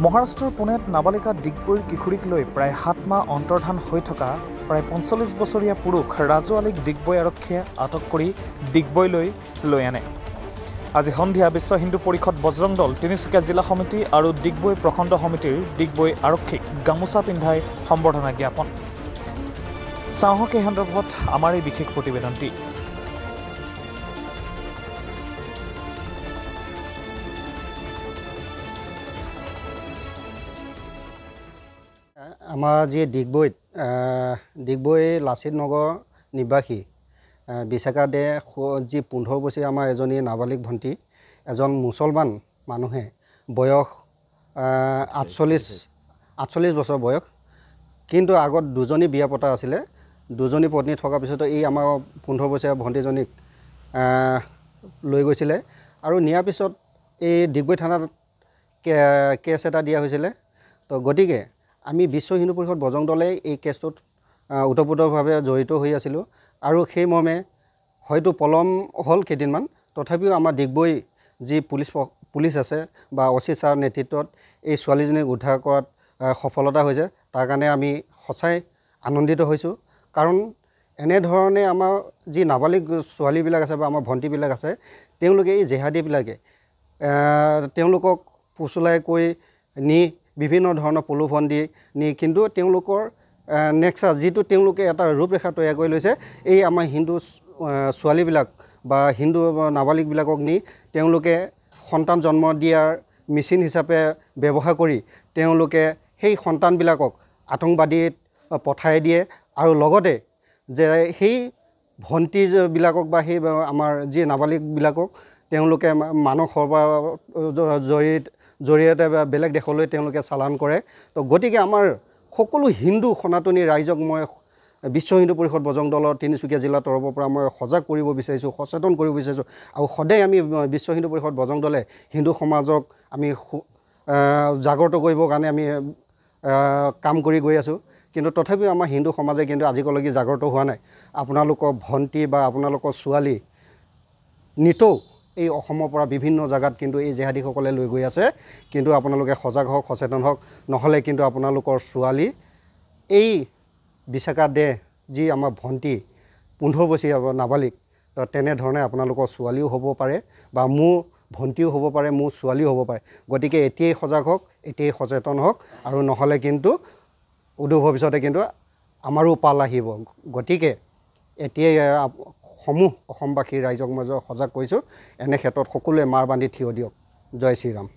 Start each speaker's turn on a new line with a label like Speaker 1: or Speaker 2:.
Speaker 1: মহাৰাষ্ট্ৰৰ পুনেত নাবালিকা ডিগবৈৰ কিশোৰীক লৈ প্ৰায় 7 মাহ অন্তৰ্ধান হৈ থকা প্ৰায় 45 বছৰীয়া পুৰুষ ৰাজু আলীক ডিগবৈ আৰক্ষীয়ে আটক কৰি ডিগবৈলৈ লৈ আনে। আজি সন্ধিয়া বিশ্ব হিন্দু পৰিষদ বজৰং দল, তিনিচুকীয়া জিলা সমিতি আৰু ডিগবৈ প্ৰখণ্ড সমিতিৰ ডিগবৈ আৰক্ষীক গামোচা পিন্ধাই সম্বৰ্ধনা জ্ঞাপন। চাওঁহক এই সন্দৰ্ভত আমাৰ এই বিশেষ প্ৰতিবেদনটি।
Speaker 2: আমাৰ যি ডিগবৈ লাচিত নগৰ নিবাসী বিশাখা দে যি 15 বছৰীয়া আমাৰ এজনী নাবালিক ভণ্টি, এজন মুছলমান মানুহে বয়স 48 বছৰ বয়স, কিন্তু আগত দুজনী বিয়া পতা আছিলে। দুজনী পত্নী থকাৰ পিছতো এই আমাৰ 15 বছৰীয়া ভণ্টিজনীক লৈ গৈছিলে আৰু নিয়াৰ পিছত এই ডিগবৈ থানাত কেছ এটা দিয়া হৈছিলে। তো গতিকে আমি বিশ্ব হিন্দু পৰিষদ বজৰং দলে এই কেছটোত ওতঃপ্ৰোতভাৱে জড়িত হৈ আছিলোঁ আৰু সেই মৰ্মে হয়তো পলম হ'ল কেইদিনমান, তথাপিও আমাৰ ডিগবৈ যি পুলিচ আছে বা অচি ছাৰ নেতৃত্বত এই ছোৱালীজনীক উদ্ধাৰ কৰাত সফলতা হৈছে। তাৰ কাৰণে আমি সঁচাই আনন্দিত হৈছোঁ, কাৰণ এনেধৰণে আমাৰ যি নাবালিক ছোৱালীবিলাক আছে বা আমাৰ ভণ্টিবিলাক আছে, তেওঁলোকে এই জেহাদীবিলাকে তেওঁলোকক ফুচুলাই কৈ নি বিভিন্ন ধৰণৰ প্ৰলোভন দি নি, কিন্তু তেওঁলোকৰ নেক্সাছ যিটো তেওঁলোকে এটা ৰূপৰেখা তৈয়াৰ কৰি লৈছে, এই আমাৰ হিন্দু ছোৱালীবিলাক বা হিন্দু নাবালিকবিলাকক নি তেওঁলোকে সন্তান জন্ম দিয়াৰ মেচিন হিচাপে ব্যৱহাৰ কৰি তেওঁলোকে সেই সন্তানবিলাকক আতংকবাদীত পঠাই দিয়ে আৰু লগতে যে সেই ভণ্টিবিলাকক বা সেই আমাৰ যি নাবালিকবিলাকক তেওঁলোকে মানৱ সৰবৰাহৰ জৰিয়তে বেলেগ দেশলৈ তেওঁলোকে চালান কৰে। তো গতিকে আমাৰ সকলো হিন্দু সনাতনী ৰাইজক মই বিশ্ব হিন্দু পৰিষদ বজৰং দলৰ তিনিচুকীয়া জিলাৰ তৰফৰ পৰা মই সজাগ কৰিব বিচাৰিছোঁ, সচেতন কৰিব বিচাৰিছোঁ। আৰু সদায় আমি বিশ্ব হিন্দু পৰিষদ বজৰং দলে হিন্দু সমাজক আমি জাগ্ৰত কৰিবৰ কাৰণে আমি কাম কৰি গৈ আছোঁ, কিন্তু তথাপিও আমাৰ হিন্দু সমাজে কিন্তু আজিলৈকে জাগ্ৰত হোৱা নাই। আপোনালোকৰ ভণ্টি বা আপোনালোকৰ ছোৱালী নিতৌ এই অসমৰ পৰা বিভিন্ন জেগাত কিন্তু এই জেহাদীসকলে লৈ গৈ আছে, কিন্তু আপোনালোকে সজাগ হওক, সচেতন হওক, নহ'লে কিন্তু আপোনালোকৰ ছোৱালী এই বিশাখা দে যি আমাৰ ভণ্টি 15 বছৰীয়া নাবালিক, তো তেনেধৰণে আপোনালোকৰ ছোৱালীও হ'ব পাৰে বা মোৰ ভণ্টিও হ'ব পাৰে, মোৰ ছোৱালীও হ'ব পাৰে। গতিকে এতিয়াই সজাগ হওক, এতিয়াই সচেতন হওক, আৰু নহ'লে কিন্তু অদূৰ ভৱিষ্যতে কিন্তু আমাৰো পাল আহিব। গতিকে এতিয়াই সমূহ অসমবাসী ৰাইজক মই সজাগ কৰিছোঁ, এনে ক্ষেত্ৰত সকলোৱে মাৰ বান্ধি থিয় দিয়ক। জয় শ্ৰীৰাম।